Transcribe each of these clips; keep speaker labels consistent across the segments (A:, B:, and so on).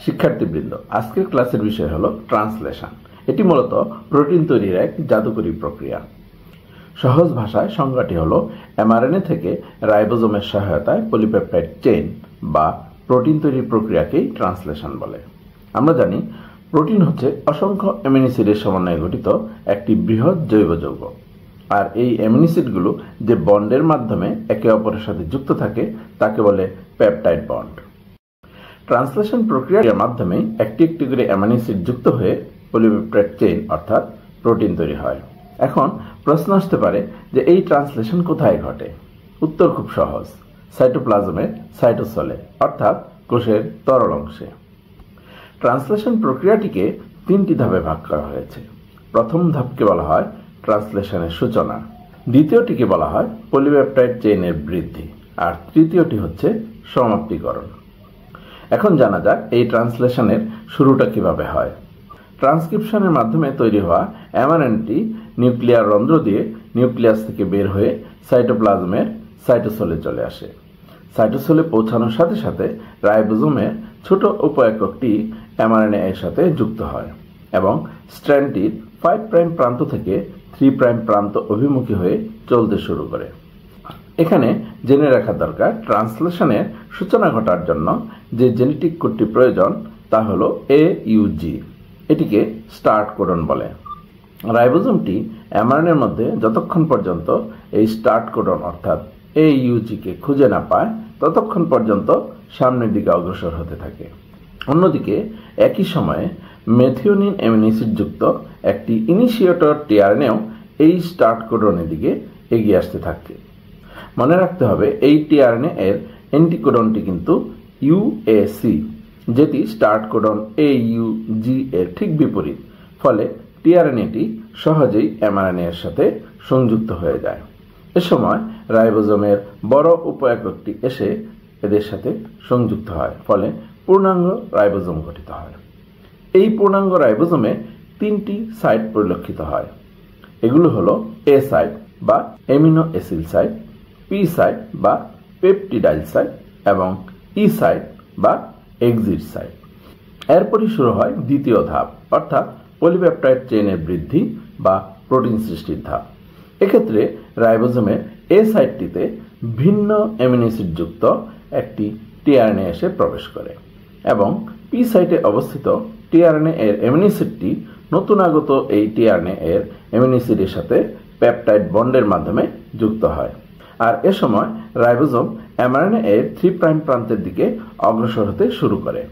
A: শিক্ষার্থীবৃন্দ, আজকের ক্লাসের বিষয় হলো ট্রান্সলেশন। এটি মূলত প্রোটিন তৈরির এক জাদুকরী প্রক্রিয়া। সহজ ভাষায় সংজ্ঞাটি হলো এমআরএনএ থেকে রাইবোজোমের সহায়তায় পলিপেপটাইড চেইন বা প্রোটিন তৈরির প্রক্রিয়াকেই ট্রান্সলেশন বলে। আমরা জানি প্রোটিন হচ্ছে অসংখ্য অ্যামিনো অ্যাসিডের সমন্বয়ে গঠিত একটি বৃহৎ জৈব যৌগ। আর এই অ্যামিনো অ্যাসিডগুলো যে বন্ডের মাধ্যমে একে অপরের সাথে যুক্ত থাকে তাকে বলে পেপটাইড বন্ড। ট্রান্সলেশন প্রক্রিয়ার মাধ্যমে একটি একটি করে অ্যামিনো অ্যাসিড যুক্ত হয়ে পলিপেপটাইড চেইন অর্থাৎ প্রোটিন তৈরি হয়। এখন প্রশ্ন আসতে পারে যে এই ট্রান্সলেশন কোথায় ঘটে? উত্তর খুব সহজ, সাইটোপ্লাজমের সাইটোসলে অর্থাৎ কোষের তরল অংশে। ট্রান্সলেশন প্রক্রিয়াটিকে তিনটি ধাপে ভাগ করা হয়েছে। প্রথম ধাপকে বলা হয় ট্রান্সলেশনের সূচনা, দ্বিতীয়টিকে বলা হয় পলিপেপটাইড চেইনের বৃদ্ধি, আর তৃতীয়টি হচ্ছে সমাপ্তিকরণ। এখন জানা যাক এই ট্রান্সলেশনের শুরুটা কিভাবে হয়। ট্রান্সক্রিপশনের মাধ্যমে তৈরি হওয়া এমআরএনএটি নিউক্লিয়ার রন্ধ্র দিয়ে নিউক্লিয়াস থেকে বের হয়ে সাইটোপ্লাজমের সাইটোসলে চলে আসে। সাইটোসলে পৌঁছানোর সাথে সাথে রাইবোজোমের ছোট উপ-এককটি এমআরএনএ এর সাথে যুক্ত হয় এবং স্ট্র্যান্ডটির 5 প্রাইম প্রান্ত থেকে 3 প্রাইম প্রান্ত অভিমুখী হয়ে চলতে শুরু করে। এখানে জেনে রাখা দরকার, ট্রান্সলেশনের সূচনা ঘটার জন্য যে জেনেটিক কোডটি প্রয়োজন তা হলো AUG। এটিকে স্টার্ট কোডন বলে। রাইবোজোমটি এমআরএনএর মধ্যে যতক্ষণ পর্যন্ত এই স্টার্ট কোডন অর্থাৎ AUG কে খুঁজে না পায় ততক্ষণ পর্যন্ত সামনের দিকে অগ্রসর হতে থাকে। অন্যদিকে একই সময়ে মেথিওনিন অ্যামিনো অ্যাসিড যুক্ত একটি ইনিশিয়েটর টিআরএনএও এই স্টার্ট কোডনের দিকে এগিয়ে আসতে থাকে। মনে রাখতে হবে এই টিআরএনএ এর অ্যান্টিকোডনটি কিন্তু UAC, যেটি স্টার্ট কোডন AUG এর ঠিক বিপরীত। ফলে টিআরএনএটি সহজেই এমআরএনএ এর সাথে সংযুক্ত হয়ে যায়। এ সময় রাইবোজোমের বড় উপ-এককটি এসে এদের সাথে সংযুক্ত হয়, ফলে পূর্ণাঙ্গ রাইবোজোম গঠিত হয়। এই পূর্ণাঙ্গ রাইবোজোমে 3টি সাইট পরিলক্ষিত হয়। এগুলো হলো A সাইট বা amino acid site, P site বা পেপটিডাইল সাইট এবং E সাইট বা এক্সিট সাইট। এরপরই শুরু হয় দ্বিতীয় ধাপ অর্থাৎ পলিপেপটাইড চেইনের বৃদ্ধি বা প্রোটিন সৃষ্টির ধাপ। এক্ষেত্রে রাইবোজোমের A সাইটটিতে ভিন্ন অ্যামিনো অ্যাসিড যুক্ত একটি টিআরএনএ এসে প্রবেশ করে এবং P সাইটে অবস্থিত টিআরএনএ এর অ্যামিনো অ্যাসিডটি নতুন আগত এই টিআরএনএ এর অ্যামিনো অ্যাসিডের সাথে পেপটাইড বন্ডের মাধ্যমে যুক্ত হয়। আর এ সময় রাইবোজোম এমআরএনএ এর 3 প্রাইম প্রান্তের দিকে অগ্রসর হতে শুরু করে।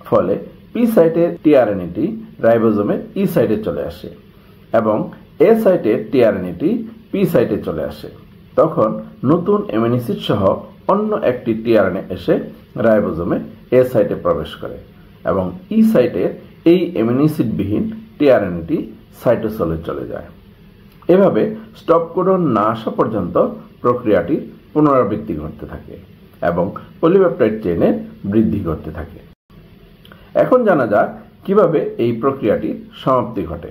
A: ফলে P সাইটের টিআরএনএটি রাইবোজোমের E সাইটে চলে আসে এবং A সাইটের টিআরএনএটি P সাইটে চলে আসে। তখন নতুন অ্যামিনো অ্যাসিড সহ অন্য একটি টিআরএনএ এসে রাইবোজোমের A সাইটে প্রবেশ করে এবং E সাইটের এই অ্যামিনো অ্যাসিডবিহীন টিআরএনএটি সাইটোসলে চলে যায়। এভাবে স্টপ কোডন না আসা পর্যন্ত প্রক্রিয়াটির পুনরাবৃত্তি ঘটতে থাকে এবং পলিপেপটাইড চেইনের বৃদ্ধি ঘটতে থাকে। এখন জানা যাক কিভাবে এই প্রক্রিয়াটির সমাপ্তি ঘটে।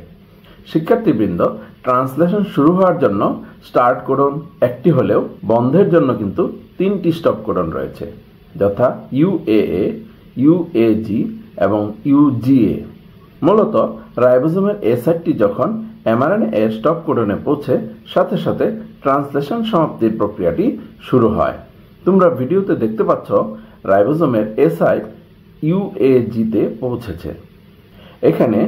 A: শিক্ষার্থীবৃন্দ, ট্রান্সলেশন শুরু হওয়ার জন্য স্টার্ট কোডন একটি হলেও বন্ধের জন্য কিন্তু 3টি স্টপ কোডন রয়েছে, যথা UAA, UAG এবং UGA। মূলত রাইবোজোমের A সাইটটি যখন এমআরএনএ এর স্টপ কোডনে পৌঁছে সাথে সাথে ট্রান্সলেশন সমাপ্তির প্রক্রিয়াটি শুরু হয়। তোমরা ভিডিওতে দেখতে পাচ্ছ রাইবোজোমের A সাইট UAG তে পৌঁছেছে। এখানে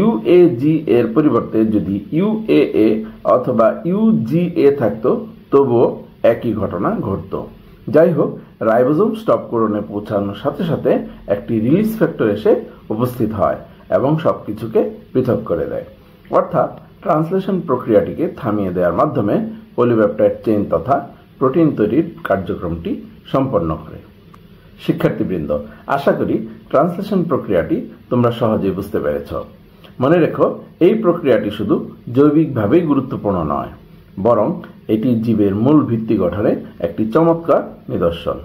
A: UAG এর পরিবর্তে যদি UAA অথবা UGA থাকতো তবুও একই ঘটনা ঘটত। যাই হোক, রাইবোজোম স্টপ কোডনে পৌঁছানোর সাথে সাথে একটি রিলিজ ফ্যাক্টর এসে উপস্থিত হয় এবং সবকিছুকে পৃথক করে দেয়, অর্থাৎ ট্রান্সলেশন প্রক্রিয়াটিকে থামিয়ে দেওয়ার মাধ্যমে পলিপেপটাইড চেইন তথা প্রোটিন তৈরির কার্যক্রমটি সম্পন্ন করে। শিক্ষার্থীবৃন্দ, আশা করি ট্রান্সলেশন প্রক্রিয়াটি তোমরা সহজেই বুঝতে পেরেছ। মনে রেখো, এই প্রক্রিয়াটি শুধু জৈবিকভাবেই গুরুত্বপূর্ণ নয়, বরং এটি জীবের মূল ভিত্তি গঠনের একটি চমৎকার নিদর্শন।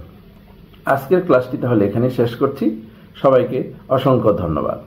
A: আজকের ক্লাসটি তাহলে এখানে শেষ করছি। সবাইকে অসংখ্য ধন্যবাদ।